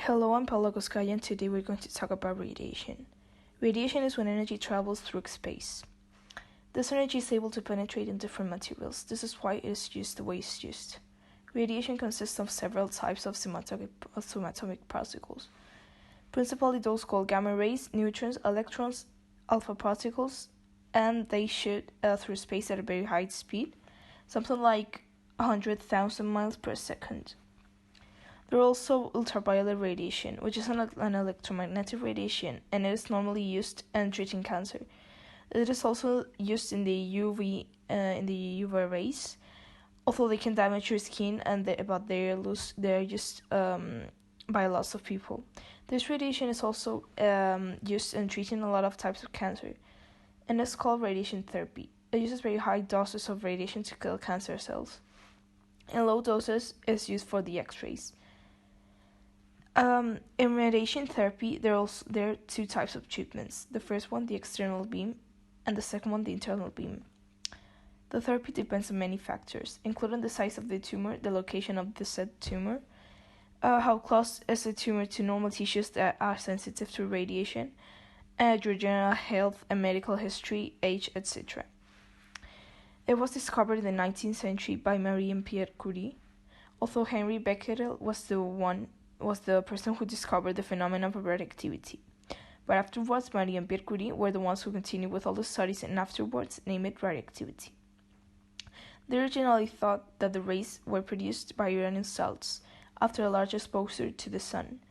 Hello, I'm Paula Koskaya, and today we're going to talk about radiation. Radiation is when energy travels through space. This energy is able to penetrate in different materials. This is why it is used the way it's used. Radiation consists of several types of subatomic particles, principally those called gamma rays, neutrons, electrons, alpha particles, and they shoot through space at a very high speed, something like 100,000 miles per second. There are also ultraviolet radiation, which is an electromagnetic radiation, and it is normally used in treating cancer. It is also used in the UV rays, although they can damage your skin, but they're used by lots of people. This radiation is also used in treating a lot of types of cancer, and it's called radiation therapy. It uses very high doses of radiation to kill cancer cells. In low doses, it's used for the X-rays. In radiation therapy, there are two types of treatments. The first one, the external beam, and the second one, the internal beam. The therapy depends on many factors, including the size of the tumor, the location of the said tumor, how close is the tumor to normal tissues that are sensitive to radiation, and your general health and medical history, age, etc. It was discovered in the 19th century by Marie and Pierre Curie, although Henri Becquerel was the person who discovered the phenomenon of radioactivity. But afterwards, Marie and Pierre Curie were the ones who continued with all the studies and afterwards named it radioactivity. They originally thought that the rays were produced by uranium salts after a large exposure to the sun.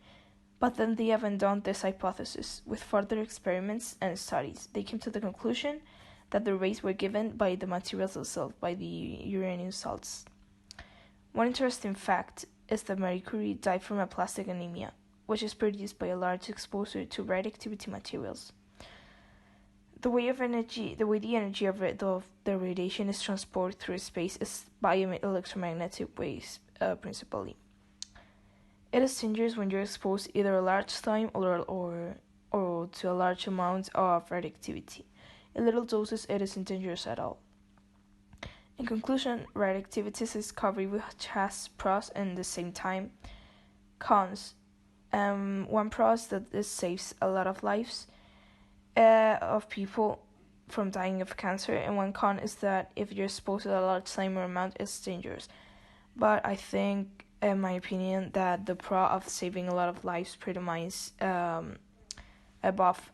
But then they abandoned this hypothesis. With further experiments and studies, they came to the conclusion that the rays were given by the materials themselves, by the uranium salts. One interesting fact is that Marie Curie died from aplastic anemia, which is produced by a large exposure to radioactivity materials. The way the energy of the radiation is transported through space is by electromagnetic waves, principally. It is dangerous when you're exposed either a large time or to a large amount of radioactivity. In little doses, it isn't dangerous at all. In conclusion, radioactivity is a discovery which has pros and at the same time cons. One pro is that it saves a lot of lives of people from dying of cancer, and one con is that if you're exposed to a large time or amount, it's dangerous. But I think, in my opinion, that the pro of saving a lot of lives pretty much above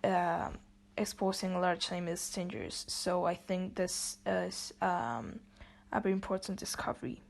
exposing a large time is dangerous. So I think this is a very important discovery.